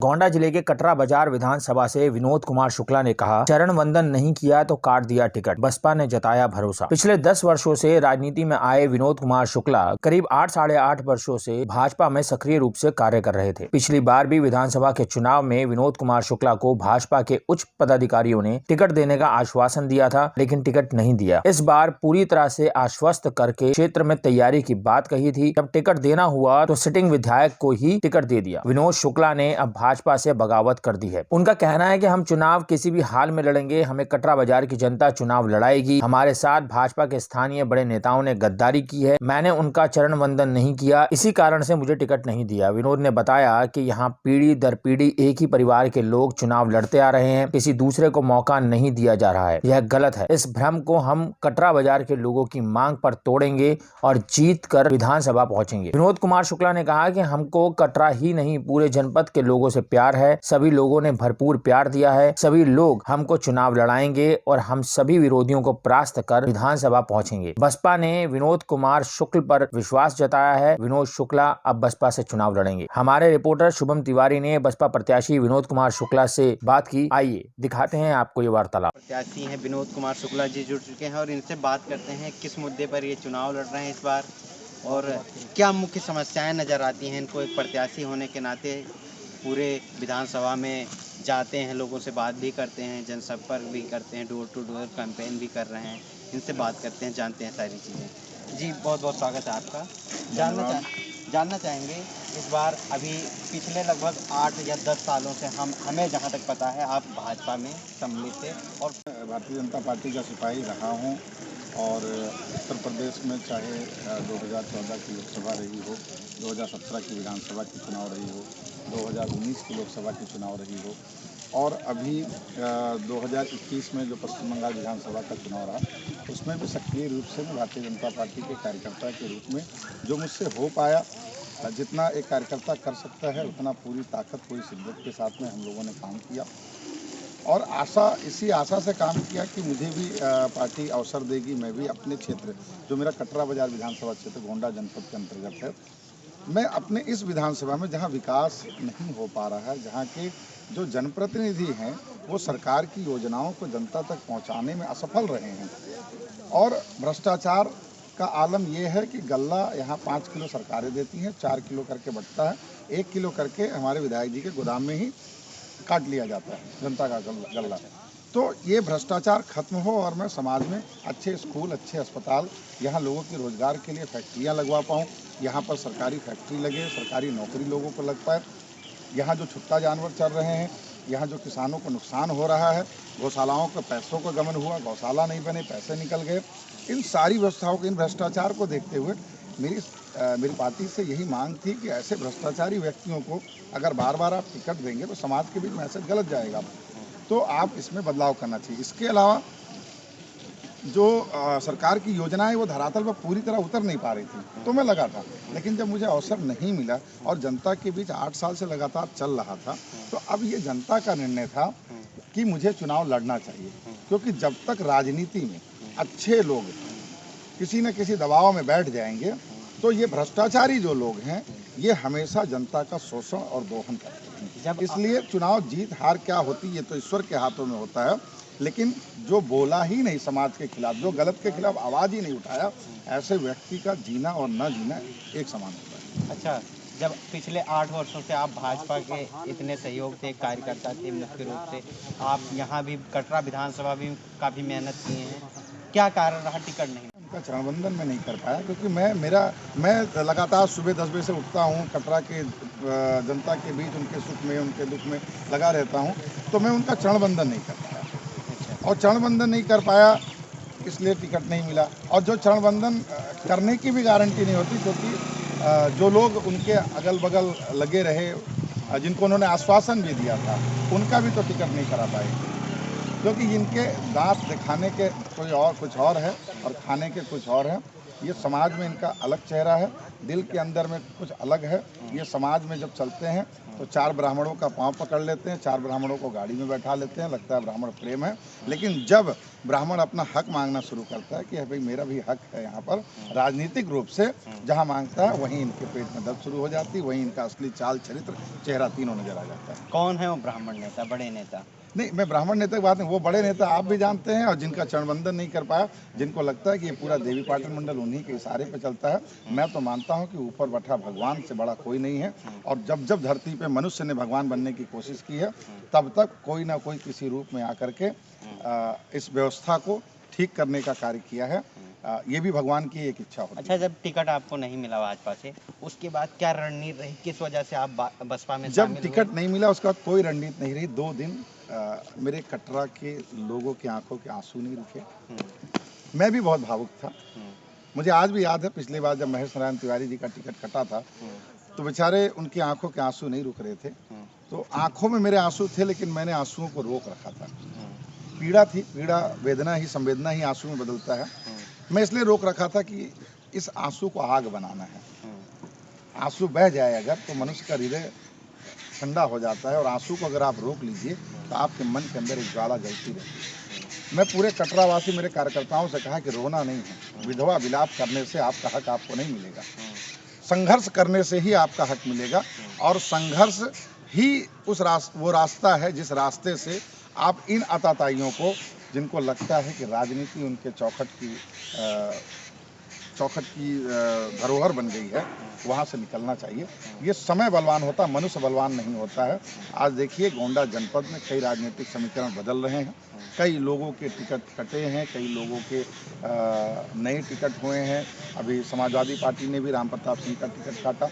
गोंडा जिले के कटरा बाजार विधानसभा से विनोद कुमार शुक्ला ने कहा, चरण वंदन नहीं किया तो काट दिया टिकट। बसपा ने जताया भरोसा। पिछले 10 वर्षों से राजनीति में आए विनोद कुमार शुक्ला करीब 8 वर्षों से भाजपा में सक्रिय रूप से कार्य कर रहे थे। पिछली बार भी विधानसभा के चुनाव में विनोद कुमार शुक्ला को भाजपा के उच्च पदाधिकारियों ने टिकट देने का आश्वासन दिया था, लेकिन टिकट नहीं दिया। इस बार पूरी तरह से आश्वस्त करके क्षेत्र में तैयारी की बात कही थी। जब टिकट देना हुआ तो सिटिंग विधायक को ही टिकट दे दिया। विनोद शुक्ला ने अब भाजपा से बगावत कर दी है। उनका कहना है कि हम चुनाव किसी भी हाल में लड़ेंगे, हमें कटरा बाजार की जनता चुनाव लड़ाएगी। हमारे साथ भाजपा के स्थानीय बड़े नेताओं ने गद्दारी की है। मैंने उनका चरण वंदन नहीं किया, इसी कारण से मुझे टिकट नहीं दिया। विनोद ने बताया कि यहाँ पीढ़ी दर पीढ़ी एक ही परिवार के लोग चुनाव लड़ते आ रहे हैं, किसी दूसरे को मौका नहीं दिया जा रहा है। यह गलत है। इस भ्रम को हम कटरा बाजार के लोगों की मांग पर तोड़ेंगे और जीत कर विधानसभा पहुंचेंगे। विनोद कुमार शुक्ला ने कहा कि हमको कटरा ही नहीं पूरे जनपद के लोगों से प्यार है। सभी लोगों ने भरपूर प्यार दिया है। सभी लोग हमको चुनाव लड़ाएंगे और हम सभी विरोधियों को परास्त कर विधानसभा पहुंचेंगे। बसपा ने विनोद कुमार शुक्ल पर विश्वास जताया है। विनोद शुक्ला अब बसपा से चुनाव लड़ेंगे। हमारे रिपोर्टर शुभम तिवारी ने बसपा प्रत्याशी विनोद कुमार शुक्ला से बात की। आइए दिखाते हैं आपको ये वार्तालाप। प्रत्याशी हैं विनोद कुमार शुक्ला जी जुड़ चुके हैं और इनसे बात करते हैं किस मुद्दे पर ये चुनाव लड़ रहे हैं इस बार और क्या मुख्य समस्याएं नजर आती हैं इनको। एक प्रत्याशी होने के नाते पूरे विधानसभा में जाते हैं, लोगों से बात भी करते हैं, जनसंपर्क भी करते हैं, डोर टू डोर कैंपेन भी कर रहे हैं। इनसे बात करते हैं, जानते हैं सारी चीज़ें। जी बहुत बहुत स्वागत है आपका। जानना चाहेंगे इस बार अभी पिछले लगभग 8 या 10 सालों से हमें जहां तक पता है आप भाजपा में सम्मिलित थे और भारतीय जनता पार्टी का सिपाही रहा हूं और उत्तर प्रदेश में चाहे 2014 की लोकसभा रही हो, 2017 की विधानसभा की चुनाव रही हो, 2019 की लोकसभा की चुनाव रही हो और अभी 2021 में जो पश्चिम बंगाल विधानसभा का चुनाव रहा उसमें भी सक्रिय रूप से मैं भारतीय जनता पार्टी के कार्यकर्ता के रूप में जो मुझसे हो पाया, जितना एक कार्यकर्ता कर सकता है उतना पूरी ताकत पूरी शिद्दत के साथ में हम लोगों ने काम किया और इसी आशा से काम किया कि मुझे भी पार्टी अवसर देगी। मैं भी अपने क्षेत्र जो मेरा कटरा बाजार विधानसभा क्षेत्र गोंडा जनपद के अंतर्गत है, मैं अपने इस विधानसभा में जहां विकास नहीं हो पा रहा है, जहां के जो जनप्रतिनिधि हैं वो सरकार की योजनाओं को जनता तक पहुंचाने में असफल रहे हैं और भ्रष्टाचार का आलम ये है कि गल्ला यहाँ 5 किलो सरकारें देती हैं, 4 किलो करके बंटता है, 1 किलो करके हमारे विधायक जी के गोदाम में ही काट लिया जाता है जनता का गल्ला। तो ये भ्रष्टाचार खत्म हो और मैं समाज में अच्छे स्कूल, अच्छे अस्पताल, यहाँ लोगों के रोजगार के लिए फैक्ट्रियाँ लगवा पाऊँ, यहाँ पर सरकारी फैक्ट्री लगे, सरकारी नौकरी लोगों को लग पाए। यहाँ जो छुट्टा जानवर चल रहे हैं, यहाँ जो किसानों को नुकसान हो रहा है, गौशालाओं के पैसों का गमन हुआ, गौशाला नहीं बने, पैसे निकल गए, इन सारी व्यवस्थाओं को, इन भ्रष्टाचार को देखते हुए मेरी पार्टी से यही मांग थी कि ऐसे भ्रष्टाचारी व्यक्तियों को अगर बार बार आप टिकट देंगे तो समाज के बीच मैसेज गलत जाएगा, तो आप इसमें बदलाव करना चाहिए। इसके अलावा जो सरकार की योजनाएं वो धरातल पर पूरी तरह उतर नहीं पा रही थी, तो मैं लगा था, लेकिन जब मुझे अवसर नहीं मिला और जनता के बीच 8 साल से लगातार चल रहा था, तो अब ये जनता का निर्णय था कि मुझे चुनाव लड़ना चाहिए, क्योंकि जब तक राजनीति में अच्छे लोग किसी न किसी दबाव में बैठ जाएंगे तो ये भ्रष्टाचारी जो लोग हैं ये हमेशा जनता का शोषण और दोहन करते हैं। इसलिए चुनाव जीत हार क्या होती है ये तो ईश्वर के हाथों में होता है, लेकिन जो बोला ही नहीं समाज के खिलाफ, जो गलत के खिलाफ आवाज़ ही नहीं उठाया, ऐसे व्यक्ति का जीना और न जीना एक समान होता है। अच्छा, जब पिछले 8 वर्षों से आप भाजपा के इतने सहयोग थे, कार्यकर्ता थे मुख्य रूप से, आप यहाँ भी कटरा विधानसभा भी काफ़ी मेहनत किए हैं, क्या कारण रहा टिकट नहीं? उनका चरण वंदन में नहीं कर पाया क्योंकि मैं लगातार सुबह 10 बजे से उठता हूँ, कटरा के जनता के बीच उनके सुख में उनके दुख में लगा रहता हूँ, तो मैं उनका चरण वंदन नहीं कर पाया और चरण वंदन नहीं कर पाया इसलिए टिकट नहीं मिला। और जो चरण वंदन करने की भी गारंटी नहीं होती, क्योंकि जो लोग उनके अगल बगल लगे रहे, जिनको उन्होंने आश्वासन भी दिया था, उनका भी तो टिकट नहीं करा पाए, क्योंकि इनके दांत दिखाने के कुछ और है और खाने के कुछ और है। ये समाज में इनका अलग चेहरा है, दिल के अंदर में कुछ अलग है। ये समाज में जब चलते हैं तो 4 ब्राह्मणों का पांव पकड़ लेते हैं, 4 ब्राह्मणों को गाड़ी में बैठा लेते हैं, लगता है ब्राह्मण प्रेम है। लेकिन जब ब्राह्मण अपना हक मांगना शुरू करता है कि भाई मेरा भी हक है यहाँ पर, राजनीतिक रूप से जहाँ मांगता है वहीं इनके पेट में दर्द शुरू हो जाती है, वहीं इनका असली चाल चरित्र चेहरा तीनों नजर आ जाता है। कौन है वो ब्राह्मण नेता, बड़े नेता? नहीं, मैं ब्राह्मण नेता की बात नहीं, वो बड़े नेता आप भी जानते हैं, और जिनका चरण वंदन नहीं कर पाया, जिनको लगता है कि ये पूरा देवी पाटन मंडल उन्हीं के इशारे पे चलता है। मैं तो मानता हूं कि ऊपर बैठा भगवान से बड़ा कोई नहीं है, और जब जब धरती पे मनुष्य ने भगवान बनने की कोशिश की है, तब तक कोई ना कोई किसी रूप में आकर के इस व्यवस्था को ठीक करने का कार्य किया है। ये भी भगवान की एक इच्छा होती है। अच्छा, जब टिकट आपको नहीं मिला भाजपा से, उसके बाद क्या रणनीति रही, किस वजह से आप बसपा में जब शामिल हुए? टिकट नहीं मिला उसके बाद कोई रणनीति नहीं रही। 2 दिन मेरे कटरा के लोगों की आंखों के आंसू नहीं रुके। मैं भी बहुत भावुक था। मुझे आज भी याद है, पिछली बार जब महेश नारायण तिवारी जी का टिकट कटा था, तो बेचारे उनकी आंखों के आंसू नहीं रुक रहे थे। तो आंखों में मेरे आंसू थे, लेकिन मैंने आंसुओं को रोक रखा था। पीड़ा थी, पीड़ा वेदना ही संवेदना ही आंसू में बदलता है। मैं इसलिए रोक रखा था कि इस आंसू को आग बनाना है। आंसू बह जाए अगर, तो मनुष्य का हृदय ठंडा हो जाता है, और आंसू को अगर आप रोक लीजिए तो आपके मन के अंदर एक ज्वाला जलती रहती है। मैं पूरे कटरावासी मेरे कार्यकर्ताओं से कहा कि रोना नहीं है, विधवा विलाप करने से आपका हक आपको नहीं मिलेगा, संघर्ष करने से ही आपका हक मिलेगा, और संघर्ष ही वो रास्ता है जिस रास्ते से आप इन आताताइयों को, जिनको लगता है कि राजनीति उनके चौखट की धरोहर बन गई है, वहाँ से निकलना चाहिए। ये समय बलवान होता, मनुष्य बलवान नहीं होता है। आज देखिए गोंडा जनपद में कई राजनीतिक समीकरण बदल रहे हैं, कई लोगों के टिकट कटे हैं, कई लोगों के नए टिकट हुए हैं। अभी समाजवादी पार्टी ने भी राम प्रताप सिंह का टिकट काटा।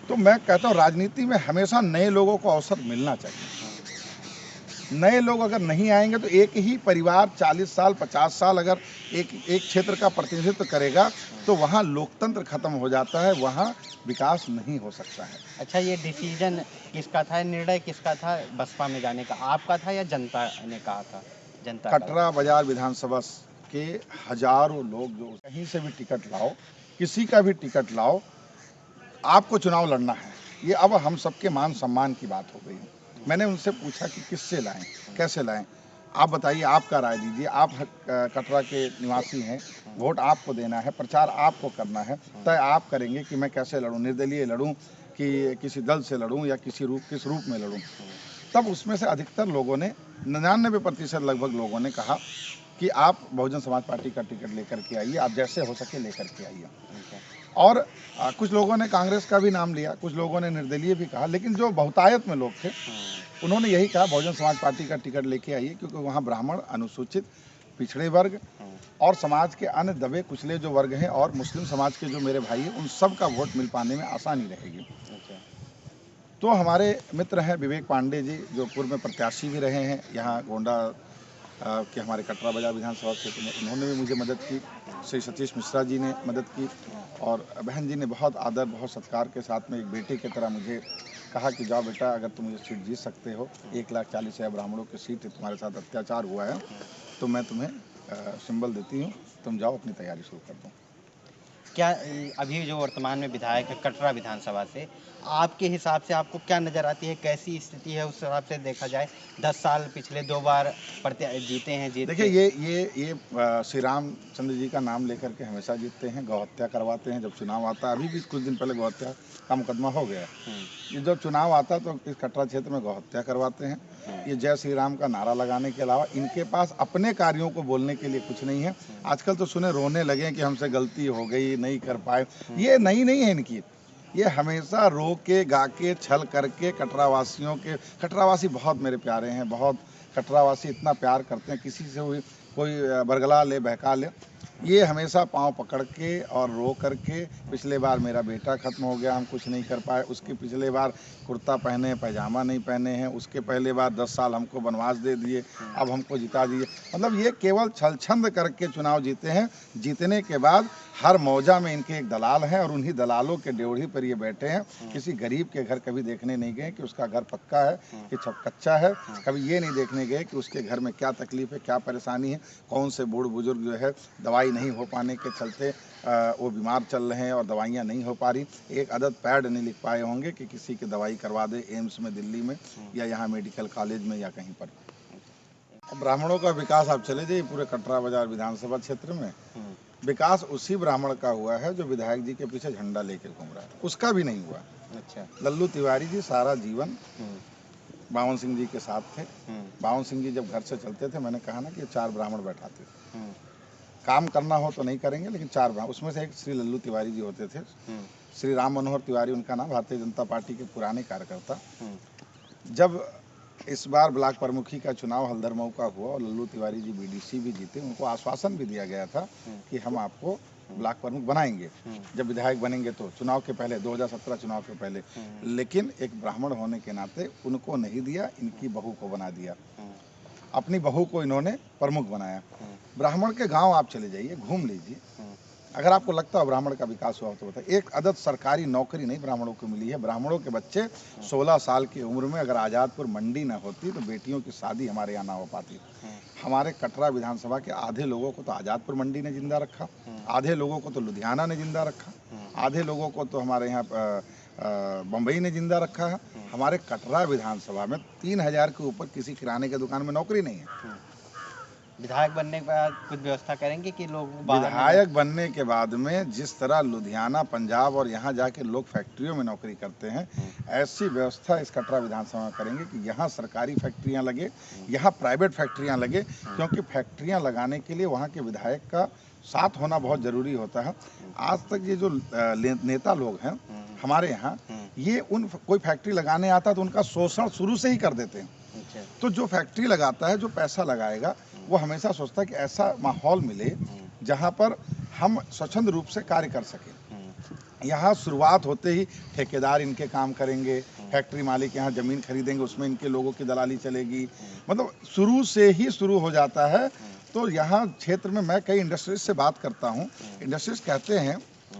तो मैं कहता हूँ राजनीति में हमेशा नए लोगों को अवसर मिलना चाहिए। नए लोग अगर नहीं आएंगे तो एक ही परिवार 40 साल 50 साल अगर एक क्षेत्र का प्रतिनिधित्व करेगा, तो वहाँ लोकतंत्र खत्म हो जाता है, वहाँ विकास नहीं हो सकता है। अच्छा, ये डिसीजन किसका था, निर्णय किसका था बसपा में जाने का, आपका था या जनता ने कहा था? जनता का। कटरा बाजार विधानसभा के हजारों लोग, जो कहीं से भी टिकट लाओ, किसी का भी टिकट लाओ, आपको चुनाव लड़ना है। ये अब हम सबके मान सम्मान की बात हो गई है। मैंने उनसे पूछा कि किससे लाएं, कैसे लाएं, आप बताइए, आपका राय दीजिए। आप कटरा के निवासी हैं, वोट आपको देना है, प्रचार आपको करना है, तय आप करेंगे कि मैं कैसे लड़ूं, निर्दलीय लड़ूं कि किसी दल से लड़ूं या किस रूप में लड़ूं। तब उसमें से अधिकतर लोगों ने, 99% लगभग लोगों ने कहा कि आप बहुजन समाज पार्टी का टिकट लेकर के आइए, आप जैसे हो सके लेकर के आइए। और कुछ लोगों ने कांग्रेस का भी नाम लिया, कुछ लोगों ने निर्दलीय भी कहा, लेकिन जो बहुतायत में लोग थे उन्होंने यही कहा बहुजन समाज पार्टी का टिकट लेके आइए, क्योंकि वहाँ ब्राह्मण, अनुसूचित, पिछड़े वर्ग और समाज के अन्य दबे कुचले जो वर्ग हैं, और मुस्लिम समाज के जो मेरे भाई हैं, उन सब का वोट मिल पाने में आसानी रहेगी। तो हमारे मित्र हैं विवेक पांडे जी, जो पूर्व में प्रत्याशी भी रहे हैं यहाँ गोंडा कि हमारे कटरा बाजार विधानसभा क्षेत्र में, उन्होंने भी मुझे मदद की। श्री सतीश मिश्रा जी ने मदद की, और बहन जी ने बहुत आदर, बहुत सत्कार के साथ में एक बेटे की तरह मुझे कहा कि जाओ बेटा, अगर तुम ये सीट जीत सकते हो, 1,40,000 ब्राह्मणों की सीट है, तुम्हारे साथ अत्याचार हुआ है, तो मैं तुम्हें सिंबल देती हूँ, तुम जाओ अपनी तैयारी शुरू कर दो। क्या अभी जो वर्तमान में विधायक है कटरा विधानसभा से, आपके हिसाब से आपको क्या नज़र आती है, कैसी स्थिति है उस हिसाब से देखा जाए? 10 साल पिछले 2 बार जीते हैं। देखिए ये श्री रामचंद्र जी का नाम लेकर के हमेशा जीतते हैं, गौ हत्या करवाते हैं। जब चुनाव आता है, अभी भी कुछ दिन पहले गौ हत्या का मुकदमा हो गया। ये जब चुनाव आता है तो इस कटरा क्षेत्र में गौ हत्या करवाते हैं। ये जय श्री राम का नारा लगाने के अलावा इनके पास अपने कार्यों को बोलने के लिए कुछ नहीं है। आजकल तो सुने रोने लगे कि हमसे गलती हो गई, नहीं कर पाए। ये नहीं है इनकी, ये हमेशा रो के गा के छल करके कटरावासी बहुत मेरे प्यारे हैं, बहुत कटरावासी इतना प्यार करते हैं, किसी से कोई बरगला ले, बहका ले, ये हमेशा पांव पकड़ के और रो करके, पिछले बार मेरा बेटा खत्म हो गया, हम कुछ नहीं कर पाए, उसके पिछले बार कुर्ता पहने पैजामा नहीं पहने हैं, उसके पहले बार 10 साल हमको वनवास दे दिए, अब हमको जिता दिए। मतलब ये केवल छलछंद करके चुनाव जीते हैं। जीतने के बाद हर मौजा में इनके एक दलाल हैं, और उन्हीं दलालों के ड्योढ़ी पर ये बैठे हैं। किसी गरीब के घर कभी देखने नहीं गए कि उसका घर पक्का है कि कच्चा है। कभी ये नहीं देखने गए कि उसके घर में क्या तकलीफ है, क्या परेशानी है, कौन से बूढ़ बुजुर्ग जो है दवाई दवाई नहीं हो पाने के चलते वो बीमार चल रहे हैं और दवाइयाँ नहीं हो पा रही। एक अदद पैड नहीं लिख पाए होंगे कि किसी की दवाई करवा दे एम्स में दिल्ली में या यहाँ मेडिकल कॉलेज में या कहीं पर। ब्राह्मणों का विकास आप चले जाइए पूरे कटरा बाजार विधानसभा क्षेत्र में, विकास उसी ब्राह्मण का हुआ है जो विधायक जी के पीछे झंडा लेकर घूम रहा है, उसका भी नहीं हुआ। अच्छा। लल्लू तिवारी जी सारा जीवन बावन सिंह जी के साथ थे। बावन सिंह जी जब घर से चलते थे, मैंने कहा ना कि 4 ब्राह्मण बैठाते थे, काम करना हो तो नहीं करेंगे लेकिन 4 ब्राह्मण, उसमें से एक श्री लल्लू तिवारी जी होते थे। श्री राम मनोहर तिवारी उनका नाम, भारतीय जनता पार्टी के पुराने कार्यकर्ता। जब इस बार ब्लॉक प्रमुखी का चुनाव हल्दर मऊ का हुआ और लल्लू तिवारी जी बीडीसी भी जीते, उनको आश्वासन भी दिया गया था कि हम आपको ब्लॉक प्रमुख बनाएंगे जब विधायक बनेंगे तो, चुनाव के पहले, 2017 चुनाव के पहले। लेकिन एक ब्राह्मण होने के नाते उनको नहीं दिया, इनकी बहू को बना दिया। अपनी बहू को इन्होंने प्रमुख बनाया। ब्राह्मण के गांव आप चले जाइए, घूम लीजिए, अगर आपको लगता है ब्राह्मण का विकास हुआ तो बताइए। एक अदद सरकारी नौकरी नहीं ब्राह्मणों को मिली है। ब्राह्मणों के बच्चे 16 साल की उम्र में अगर आज़ादपुर मंडी न होती तो बेटियों की शादी हमारे यहाँ ना हो पाती। हमारे कटरा विधानसभा के आधे लोगों को तो आज़ादपुर मंडी ने जिंदा रखा, आधे लोगों को तो लुधियाना ने जिंदा रखा, आधे लोगों को तो हमारे यहाँ बम्बई ने जिंदा रखा है। हमारे कटरा विधानसभा में 3000 के ऊपर किसी किराने की दुकान में नौकरी नहीं है। विधायक बनने के बाद कुछ व्यवस्था करेंगे कि लोग बाहर विधायक बनने के बाद में जिस तरह लुधियाना, पंजाब और यहाँ जाके लोग फैक्ट्रियों में नौकरी करते हैं, ऐसी व्यवस्था इस कटरा विधानसभा में करेंगे कि यहाँ सरकारी फैक्ट्रियाँ लगे, यहाँ प्राइवेट फैक्ट्रियाँ लगे, क्योंकि फैक्ट्रियाँ लगाने के लिए वहाँ के विधायक का साथ होना बहुत ज़रूरी होता है। आज तक ये जो नेता लोग हैं हमारे यहाँ, ये कोई फैक्ट्री लगाने आता तो उनका शोषण शुरू से ही कर देते हैं। तो जो फैक्ट्री लगाता है, जो पैसा लगाएगा, वो हमेशा सोचता है कि ऐसा माहौल मिले जहाँ पर हम स्वच्छंद रूप से कार्य कर सकें। यहाँ शुरुआत होते ही ठेकेदार इनके काम करेंगे, फैक्ट्री मालिक यहाँ ज़मीन खरीदेंगे, उसमें इनके लोगों की दलाली चलेगी, मतलब शुरू से ही शुरू हो जाता है। तो यहाँ क्षेत्र में मैं कई इंडस्ट्रीज से बात करता हूँ, इंडस्ट्रीज कहते हैं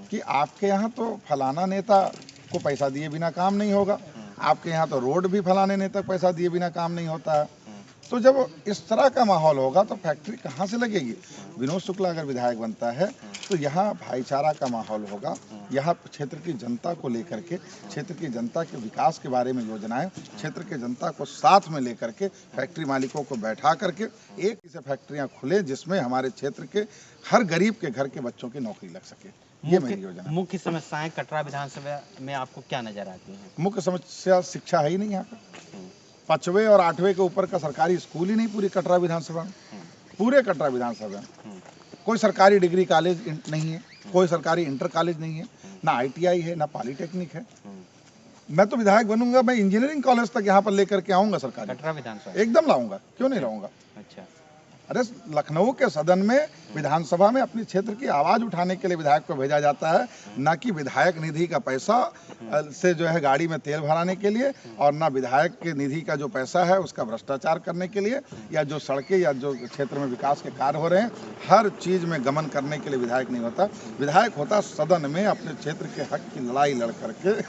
कि आपके यहाँ तो फलाना नेता को पैसा दिए बिना काम नहीं होगा, आपके यहाँ तो रोड भी फलाने नेता को पैसा दिए बिना काम नहीं होता है। तो जब इस तरह का माहौल होगा तो फैक्ट्री कहाँ से लगेगी। विनोद शुक्ला अगर विधायक बनता है तो यहाँ भाईचारा का माहौल होगा, यहाँ क्षेत्र की जनता को लेकर के, क्षेत्र की जनता के विकास के बारे में योजनाएं, क्षेत्र के जनता को साथ में लेकर के फैक्ट्री मालिकों को बैठा करके एक से फैक्ट्रियाँ खुले जिसमें हमारे क्षेत्र के हर गरीब के घर के बच्चों की नौकरी लग सके। ये मेरी योजना। मुख्य समस्याएं कटरा विधानसभा में आपको क्या नजर आती हैं? मुख्य समस्या शिक्षा है ही नहीं यहाँ पर। 5वें और 8वें के ऊपर का सरकारी स्कूल ही नहीं पूरी कटरा विधानसभा में, पूरे कटरा विधानसभा में कोई सरकारी डिग्री कॉलेज नहीं है, कोई सरकारी इंटर कॉलेज नहीं है, ना ITI है, ना पॉलिटेक्निक है। मैं तो विधायक बनूंगा, मैं इंजीनियरिंग कॉलेज तक यहाँ पर लेकर के आऊंगा सरकारी, कटरा विधानसभा एकदम लाऊंगा, क्यों नहीं लाऊंगा। अच्छा। अरे लखनऊ के सदन में, विधानसभा में अपने क्षेत्र की आवाज उठाने के लिए विधायक को भेजा जाता है, ना कि विधायक निधि का पैसा से जो है गाड़ी में तेल भराने के लिए, और ना विधायक के निधि का जो पैसा है उसका भ्रष्टाचार करने के लिए, या जो सड़कें या जो क्षेत्र में विकास के कार्य हो रहे हैं हर चीज में गमन करने के लिए विधायक नहीं होता। विधायक होता सदन में अपने क्षेत्र के हक की लड़ाई लड़ करके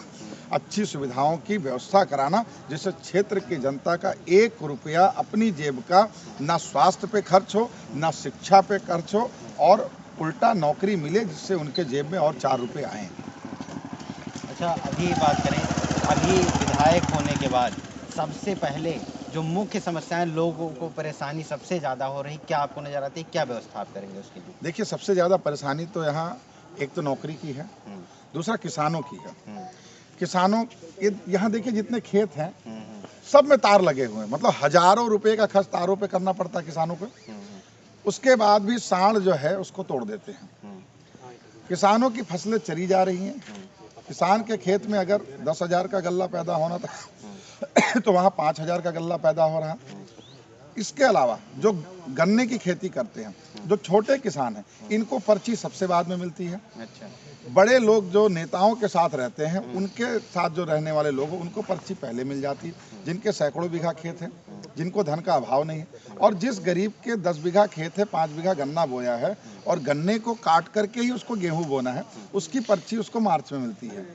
अच्छी सुविधाओं की व्यवस्था कराना, जिससे क्षेत्र की जनता का 1 रुपया अपनी जेब का ना स्वास्थ्य पे खर्च हो, ना शिक्षा पे खर्च हो, और उल्टा नौकरी मिले जिससे उनके जेब में और 4 रुपये आएँ। अच्छा, अभी बात करें, अभी विधायक होने के बाद सबसे पहले जो मुख्य समस्याएं लोगों को परेशानी सबसे ज़्यादा हो रही, क्या आपको नज़र आती है? क्या व्यवस्था आप करेंगे उसके लिए? देखिए, सबसे ज़्यादा परेशानी तो यहाँ एक तो नौकरी की है, दूसरा किसानों की है। किसानों यहाँ देखिए जितने खेत हैं सब में तार लगे हुए हैं, मतलब हजारों रुपए का खर्च तारों पे करना पड़ता है किसानों को। उसके बाद भी सांड जो है उसको तोड़ देते हैं। किसानों की फसलें चरी जा रही हैं। किसान के खेत में अगर 10,000 का गल्ला पैदा होना था तो वहाँ 5,000 का गल्ला पैदा हो रहा है। इसके अलावा जो गन्ने की खेती करते हैं, जो छोटे किसान हैं, इनको पर्ची सबसे बाद में मिलती है। अच्छा। बड़े लोग जो नेताओं के साथ रहते हैं, उनके साथ जो रहने वाले लोग हैं, उनको पर्ची पहले मिल जाती है, जिनके सैकड़ों बीघा खेत है, जिनको धन का अभाव नहीं है। और जिस गरीब के 10 बीघा खेत है, 5 बीघा गन्ना बोया है और गन्ने को काट करके ही उसको गेहूं बोना है, उसकी पर्ची उसको मार्च में मिलती है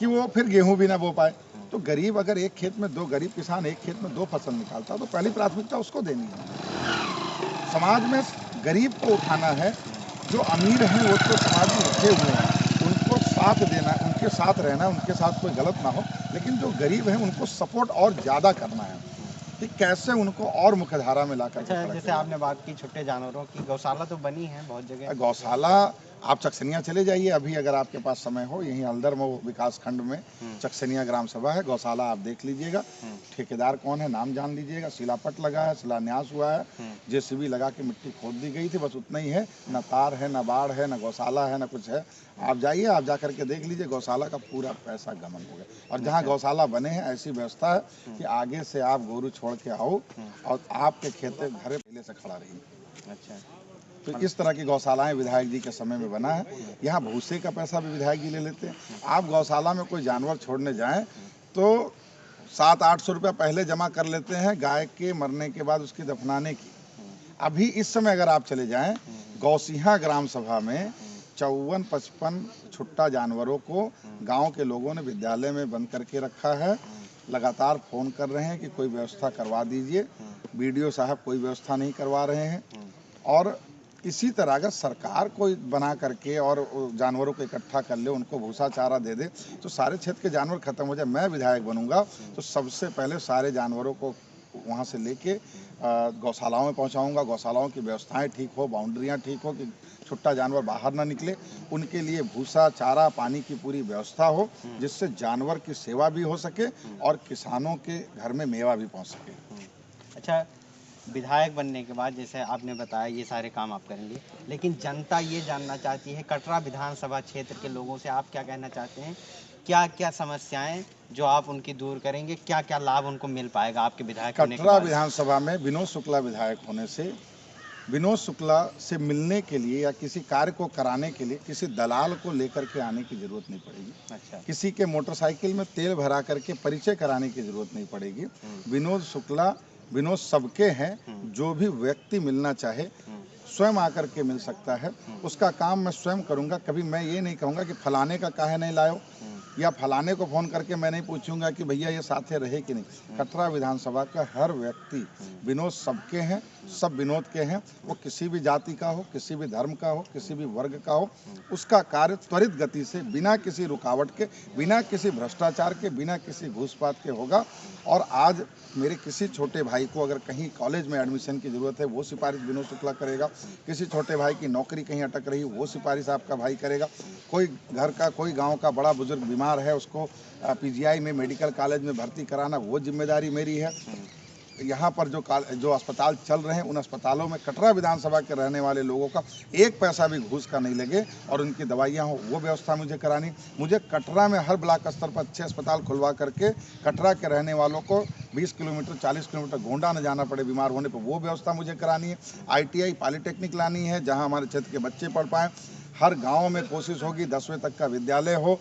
कि वो फिर गेहूं भी ना बो पाए। तो गरीब अगर एक खेत में 2 गरीब किसान एक खेत में 2 फसल निकालता तो पहली प्राथमिकता उसको देनी है। समाज में गरीब को उठाना है। जो अमीर हैं वो तो समाज में उठे हुए हैं, उनको साथ देना है, उनके साथ रहना है, उनके साथ कोई गलत ना हो, लेकिन जो गरीब हैं उनको सपोर्ट और ज़्यादा करना है कि कैसे उनको और मुख्यधारा में ला कर अच्छा, जैसे आपने बात की छोटे जानवरों की, गौशाला तो बनी है बहुत जगह। गौशाला आप चकसनिया चले जाइए, अभी अगर आपके पास समय हो, यहीं हल्दर विकास खंड में चकसनिया ग्राम सभा है, गौशाला आप देख लीजिएगा। ठेकेदार कौन है नाम जान लीजिएगा, शिलापट लगा है, शिलान्यास हुआ है, जेसीबी लगा के मिट्टी खोद दी गई थी, बस उतना ही है। न तार है, न बाढ़ है, न गौशाला है, न कुछ है। आप जाइए, आप जा करके देख लीजिए, गौशाला का पूरा पैसा गमन हो गया। और जहाँ गौशाला बने हैं ऐसी व्यवस्था है कि आगे से आप गोरू छोड़ के आओ और आपके खेत घरे पहले से खड़ा रहिए। अच्छा, तो इस तरह की गौशालाएं विधायक जी के समय में बना है। यहाँ भूसे का पैसा भी विधायक जी ले लेते हैं। आप गौशाला में कोई जानवर छोड़ने जाएं तो 700-800 रुपया पहले जमा कर लेते हैं गाय के मरने के बाद उसकी दफनाने की। अभी इस समय अगर आप चले जाएं, गौसिहा ग्राम सभा में 54-55 छुट्टा जानवरों को गांव के लोगों ने विद्यालय में बंद करके रखा है। लगातार फोन कर रहे हैं कि कोई व्यवस्था करवा दीजिए। बीडीओ साहब कोई व्यवस्था नहीं करवा रहे हैं। और इसी तरह अगर सरकार कोई बना करके और जानवरों को इकट्ठा कर ले, उनको भूसा चारा दे दे, तो सारे क्षेत्र के जानवर खत्म हो जाए। मैं विधायक बनूंगा तो सबसे पहले सारे जानवरों को वहाँ से लेके गौशालाओं में पहुँचाऊँगा। गौशालाओं की व्यवस्थाएं ठीक हो, बाउंड्रियाँ ठीक हो कि छुट्टा जानवर बाहर ना निकले। उनके लिए भूसा चारा पानी की पूरी व्यवस्था हो, जिससे जानवर की सेवा भी हो सके और किसानों के घर में मेवा भी पहुँच सके। अच्छा, विधायक बनने के बाद जैसे आपने बताया ये सारे काम आप करेंगे, लेकिन जनता ये जानना चाहती है, कटरा विधानसभा क्षेत्र के लोगों से आप क्या कहना चाहते हैं? क्या क्या समस्याएं जो आप उनकी दूर करेंगे, क्या क्या लाभ उनको मिल पाएगा आपके विधायक होने के कटरा बाद? विधानसभा में विनोद शुक्ला विधायक होने से विनोद शुक्ला से मिलने के लिए या किसी कार्य को कराने के लिए किसी दलाल को लेकर के आने की जरूरत नहीं पड़ेगी। अच्छा, किसी के मोटरसाइकिल में तेल भरा करके परिचय कराने की जरूरत नहीं पड़ेगी। विनोद शुक्ला विनोद सबके हैं, जो भी व्यक्ति मिलना चाहे स्वयं आकर के मिल सकता है। उसका काम मैं स्वयं करूंगा। कभी मैं ये नहीं कहूँगा कि फलाने का काहे नहीं लायो, या फलाने को फोन करके मैं नहीं पूछूंगा कि भैया ये साथे रहे कि नहीं। कटरा विधानसभा का हर व्यक्ति विनोद सबके हैं, सब विनोद के हैं। वो किसी भी जाति का हो, किसी भी धर्म का हो, किसी भी वर्ग का हो, उसका कार्य त्वरित गति से बिना किसी रुकावट के, बिना किसी भ्रष्टाचार के, बिना किसी घूसपात के होगा। और आज मेरे किसी छोटे भाई को अगर कहीं कॉलेज में एडमिशन की जरूरत है, वो सिफारिश विनोद शुक्ला करेगा। किसी छोटे भाई की नौकरी कहीं अटक रही, वो सिफारिश आपका भाई करेगा। कोई घर का, कोई गांव का बड़ा बुजुर्ग बीमार है, उसको पीजीआई में मेडिकल कॉलेज में भर्ती कराना, वो जिम्मेदारी मेरी है। यहाँ पर जो अस्पताल चल रहे हैं, उन अस्पतालों में कटरा विधानसभा के रहने वाले लोगों का एक पैसा भी घूस का नहीं लगे और उनकी दवाइयाँ हो, वो व्यवस्था मुझे करानी। मुझे कटरा में हर ब्लॉक स्तर पर अच्छे अस्पताल खुलवा करके कटरा के रहने वालों को 20 किलोमीटर 40 किलोमीटर गोंडा न जाना पड़े बीमार होने पर, वो व्यवस्था मुझे करानी है। ITI पॉलिटेक्निक लानी है, जहाँ हमारे क्षेत्र के बच्चे पढ़ पाएँ। हर गाँव में कोशिश होगी 10वीं तक का विद्यालय हो,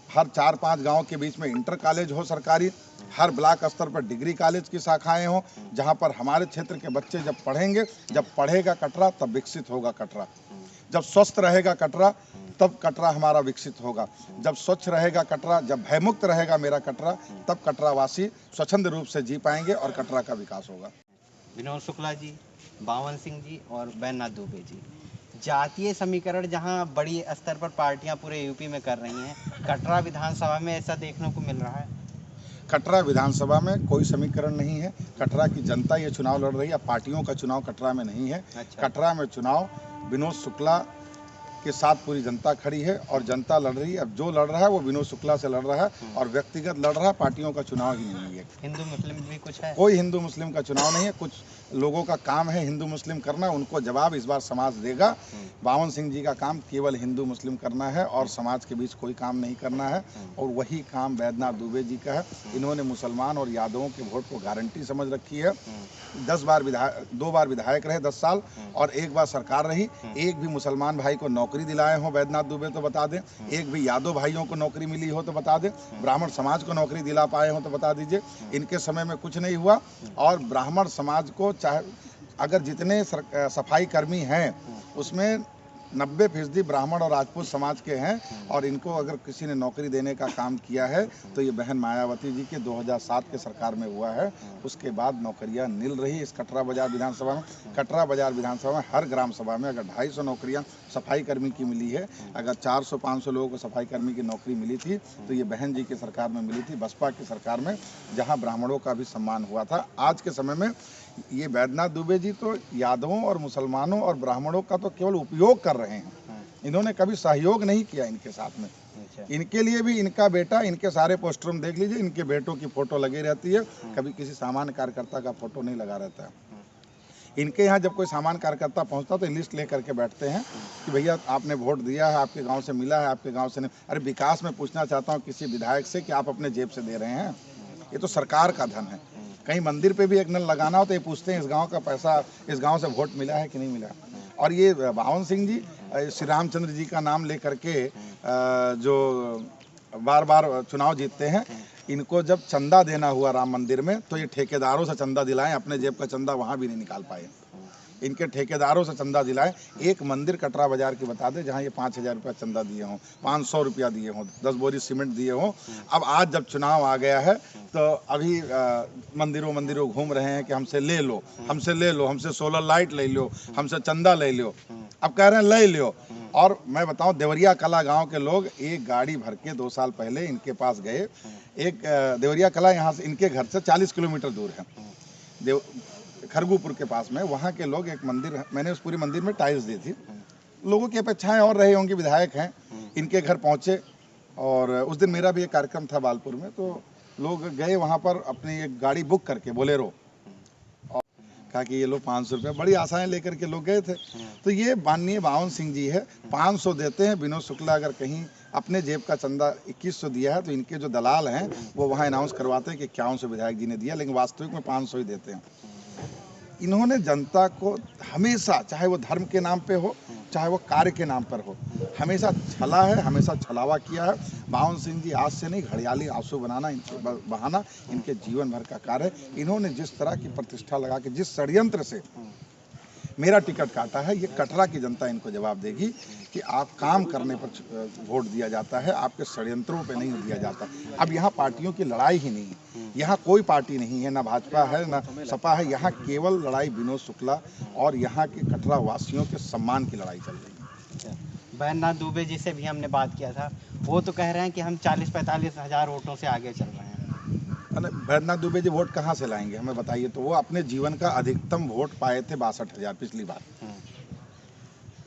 हर 4-5 गांव के बीच में इंटर कॉलेज हो सरकारी, हर ब्लॉक स्तर पर डिग्री कॉलेज की शाखाएं हो, जहां पर हमारे क्षेत्र के बच्चे जब पढ़ेंगे, जब पढ़ेगा कटरा तब विकसित होगा कटरा। जब स्वस्थ रहेगा कटरा तब कटरा हमारा विकसित होगा। जब स्वच्छ रहेगा कटरा, जब भयमुक्त रहेगा मेरा कटरा, तब कटरावासी स्वच्छंद रूप से जी पाएंगे और कटरा का विकास होगा। विनोद शुक्ला जी, बावन सिंह जी और बैजनाथ दुबे जी, जातीय समीकरण जहां बड़ी स्तर पर पार्टियां पूरे यूपी में कर रही हैं, कटरा विधानसभा में ऐसा देखने को मिल रहा है? कटरा विधानसभा में कोई समीकरण नहीं है। कटरा की जनता ये चुनाव लड़ रही है, पार्टियों का चुनाव कटरा में नहीं है। अच्छा। कटरा में चुनाव विनोद शुक्ला के साथ पूरी जनता खड़ी है और जनता लड़ रही है। अब जो लड़ रहा है वो विनोद शुक्ला से लड़ रहा है और व्यक्तिगत लड़ रहा है, पार्टियों का चुनाव ही नहीं है। हिंदू मुस्लिम भी कुछ है? कोई हिंदू मुस्लिम का चुनाव नहीं है। कुछ लोगों का काम है हिंदू मुस्लिम करना, उनको जवाब इस बार समाज देगा। बावन सिंह जी का काम केवल हिंदू मुस्लिम करना है और समाज के बीच कोई काम नहीं करना है, और वही काम बैजनाथ दुबे जी का है। इन्होंने मुसलमान और यादवों के वोट को गारंटी समझ रखी है। 2 बार विधायक रहे 10 साल और 1 बार सरकार रही। एक भी मुसलमान भाई को नौकरी दिलाए हो बैजनाथ दुबे तो बता दें, एक भी यादव भाइयों को नौकरी मिली हो तो बता दें, ब्राह्मण समाज को नौकरी दिला पाए हो तो बता दीजिए। इनके समय में कुछ नहीं हुआ। और ब्राह्मण समाज को चाहे अगर जितने सफाई कर्मी हैं उसमें 90% ब्राह्मण और राजपूत समाज के हैं और इनको अगर किसी ने नौकरी देने का काम किया है तो ये बहन मायावती जी के 2007 के सरकार में हुआ है। उसके बाद नौकरियां मिल रही इस कटरा बाजार विधानसभा में। कटरा बाजार विधानसभा में हर ग्राम सभा में अगर 250 नौकरियां सफाई कर्मी की मिली है, अगर 400-500 लोगों को सफाई कर्मी की नौकरी मिली थी तो ये बहन जी की सरकार में मिली थी, बसपा की सरकार में, जहाँ ब्राह्मणों का भी सम्मान हुआ था। आज के समय में ये वैद्यनाथ दुबे जी तो यादवों और मुसलमानों और ब्राह्मणों का तो केवल उपयोग कर रहे हैं, इन्होंने कभी सहयोग नहीं किया इनके साथ में। इनके लिए भी इनका बेटा, इनके सारे पोस्टर में देख लीजिए, इनके बेटों की फोटो लगी रहती है, कभी किसी सामान्य कार्यकर्ता का फोटो नहीं लगा रहता है। इनके यहाँ जब कोई सामान्य कार्यकर्ता पहुँचता तो लिस्ट ले करके बैठते हैं कि भैया आपने वोट दिया है, आपके गांव से मिला है, आपके गांव से नहीं। अरे विकास में पूछना चाहता हूँ किसी विधायक से कि आप अपने जेब से दे रहे हैं, ये तो सरकार का धन है। कहीं मंदिर पे भी एक नल लगाना हो तो ये पूछते हैं इस गांव का पैसा, इस गांव से वोट मिला है कि नहीं मिला। और ये बावन सिंह जी श्री रामचंद्र जी का नाम लेकर के जो बार बार चुनाव जीतते हैं, इनको जब चंदा देना हुआ राम मंदिर में तो ये ठेकेदारों से चंदा दिलाएं, अपने जेब का चंदा वहाँ भी नहीं निकाल पाए। इनके ठेकेदारों से चंदा दिलाएं। एक मंदिर कटरा बाजार की बता दें जहाँ ये 5,000 रुपया चंदा दिए हों, 500 रुपया दिए हों, 10 बोरी सीमेंट दिए हों। अब आज जब चुनाव आ गया है तो अभी मंदिरों घूम रहे हैं कि हमसे ले लो, हमसे ले लो, हमसे सोलर लाइट ले लो, हमसे चंदा ले लो। अब कह रहे हैं ले लो। और मैं बताऊं, देवरिया कला गांव के लोग एक गाड़ी भर के 2 साल पहले इनके पास गए। एक देवरिया कला यहाँ से इनके घर से 40 किलोमीटर दूर है, खरगूपुर के पास में। वहाँ के लोग एक मंदिर, मैंने उस पूरी मंदिर में टाइल्स दी थी। लोगों की अपेक्षाएं और रही होंगी, विधायक हैं, इनके घर पहुँचे। और उस दिन मेरा भी एक कार्यक्रम था बालपुर में, तो लोग गए वहाँ पर अपनी एक गाड़ी बुक करके, बोलेरो, और कहा कि ये लो 500 रुपये, बड़ी आशाएं लेकर के लोग गए थे। तो ये माननीय बावन सिंह जी है, 500 देते हैं। विनोद शुक्ला अगर कहीं अपने जेब का चंदा 2100 दिया है तो इनके जो दलाल हैं वो वहाँ अनाउंस करवाते हैं कि 5100 विधायक जी ने दिया, लेकिन वास्तविक में 500 ही देते हैं। इन्होंने जनता को हमेशा, चाहे वो धर्म के नाम पे हो, चाहे वो कार्य के नाम पर हो, हमेशा छला है, हमेशा छलावा किया है। बावन सिंह जी आज से नहीं, घड़ियाली आंसू बहाना इनके जीवन भर का कार्य है। इन्होंने जिस तरह की प्रतिष्ठा लगा के, जिस षड्यंत्र से मेरा टिकट काटा है, ये कटरा की जनता इनको जवाब देगी कि आप काम करने पर वोट दिया जाता है, आपके षड्यंत्रों पे नहीं दिया जाता। अब यहाँ पार्टियों की लड़ाई ही नहीं है, यहाँ कोई पार्टी नहीं है, ना भाजपा है ना सपा है। यहाँ केवल लड़ाई विनोद शुक्ला और यहाँ के कटरा वासियों के सम्मान की लड़ाई चल रही है। वैद्यनाथ दुबे जी से भी हमने बात किया था, वो तो कह रहे हैं कि हम 40-45 हज़ार वोटों से आगे चल रहे हैं। वैद्यनाथ दुबे जी वोट कहाँ से लाएंगे, हमें बताइए। तो वो अपने जीवन का अधिकतम वोट पाए थे 62,000 पिछली बार।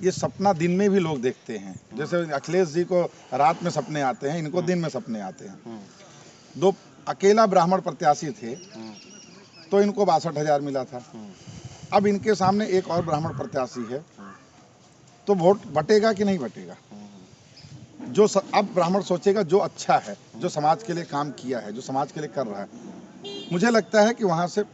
ये सपना दिन में भी लोग देखते हैं, जैसे अखिलेश जी को रात में सपने आते हैं, इनको दिन में सपने आते हैं। 2 अकेला ब्राह्मण प्रत्याशी थे तो इनको 62,000 मिला था। अब इनके सामने एक और ब्राह्मण प्रत्याशी है, तो वोट बटेगा कि नहीं बटेगा। जो अब ब्राह्मण सोचेगा जो अच्छा है, जो समाज के लिए काम किया है, जो समाज के लिए कर रहा है। मुझे लगता है कि वहाँ से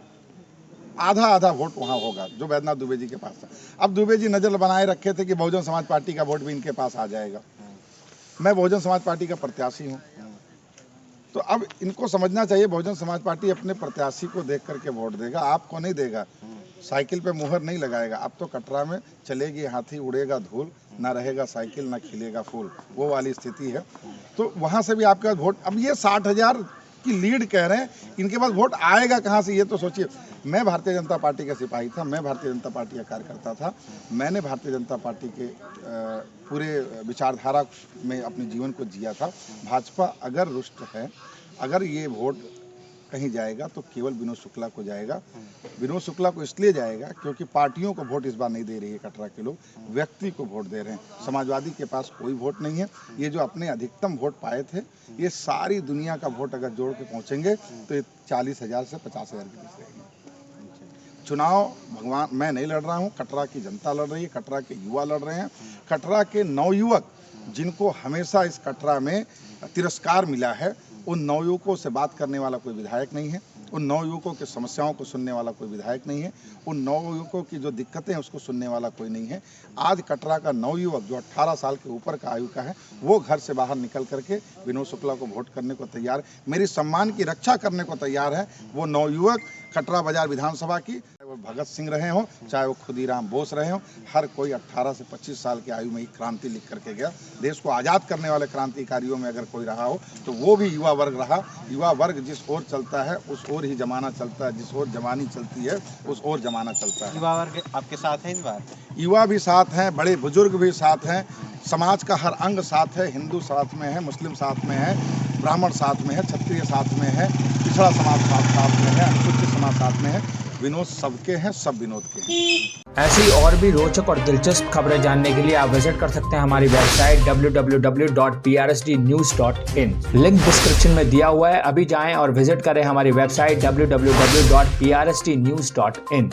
आधा वोट वहाँ होगा जो वैद्यनाथ दुबे जी के पास था। अब दुबे जी नजर बनाए रखे थे कि बहुजन समाज पार्टी का वोट भी इनके पास आ जाएगा। मैं बहुजन समाज पार्टी का प्रत्याशी हूँ, तो अब इनको समझना चाहिए बहुजन समाज पार्टी अपने प्रत्याशी को देख करके वोट देगा, आपको नहीं देगा। साइकिल पे मुहर नहीं लगाएगा। अब तो कटरा में चलेगी हाथी, उड़ेगा धूल, ना रहेगा साइकिल ना खिलेगा फूल, वो वाली स्थिति है। तो वहाँ से भी आपके पास वोट, अब ये 60,000 की लीड कह रहे हैं, इनके पास वोट आएगा कहाँ से, ये तो सोचिए। मैं भारतीय जनता पार्टी का सिपाही था, मैं भारतीय जनता पार्टी का कार्यकर्ता था। मैंने भारतीय जनता पार्टी के पूरे विचारधारा में अपने जीवन को जिया था। भाजपा अगर रुष्ट है, अगर ये वोट कहीं जाएगा तो केवल विनोद शुक्ला को जाएगा। विनोद शुक्ला को इसलिए जाएगा क्योंकि पार्टियों को वोट इस बार नहीं दे रही है कटरा के लोग, व्यक्ति को वोट दे रहे हैं। समाजवादी के पास कोई वोट नहीं है। ये जो अपने अधिकतम वोट पाए थे, ये सारी दुनिया का वोट अगर जोड़ के पहुंचेंगे तो ये 40,000 से 50,000 के बीच रहेंगे। चुनाव भगवान मैं नहीं लड़ रहा हूँ, कटरा की जनता लड़ रही है, कटरा के युवा लड़ रहे हैं। कटरा के नवयुवक जिनको हमेशा इस कटरा में तिरस्कार मिला है, उन नवयुवकों से बात करने वाला कोई विधायक नहीं है। उन नवयुवकों की समस्याओं को सुनने वाला कोई विधायक नहीं है। उन नवयुवकों की जो दिक्कतें हैं उसको सुनने वाला कोई नहीं है। आज कटरा का नवयुवक जो 18 साल के ऊपर का आयु का है, वो घर से बाहर निकल करके विनोद शुक्ला को वोट करने को तैयार है, मेरी सम्मान की रक्षा करने को तैयार है। वो नवयुवक कटरा बाजार विधानसभा की भगत सिंह रहे हों, चाहे वो खुदीराम बोस रहे हों, हर कोई 18 से 25 साल की आयु में ही क्रांति लिख करके गया। देश को आज़ाद करने वाले क्रांतिकारियों में अगर कोई रहा हो तो वो भी युवा वर्ग रहा। युवा वर्ग जिस ओर चलता है उस ओर ही जमाना चलता है, जिस ओर जवानी चलती है उस ओर जमाना चलता है। युवा वर्ग आपके साथ है इस बार? युवा भी साथ हैं, बड़े बुजुर्ग भी साथ हैं, समाज का हर अंग साथ है। हिंदू साथ में है, मुस्लिम साथ में है, ब्राह्मण साथ में है, क्षत्रिय साथ में है, पिछड़ा समाज साथ में है, अनुसूचित समाज साथ में है। विनोद सबके हैं, सब विनोद के हैं। ऐसी और भी रोचक और दिलचस्प खबरें जानने के लिए आप विजिट कर सकते हैं हमारी वेबसाइट www.prsdnews.in। लिंक डिस्क्रिप्शन में दिया हुआ है, अभी जाएं और विजिट करें हमारी वेबसाइट www.prsdnews.in।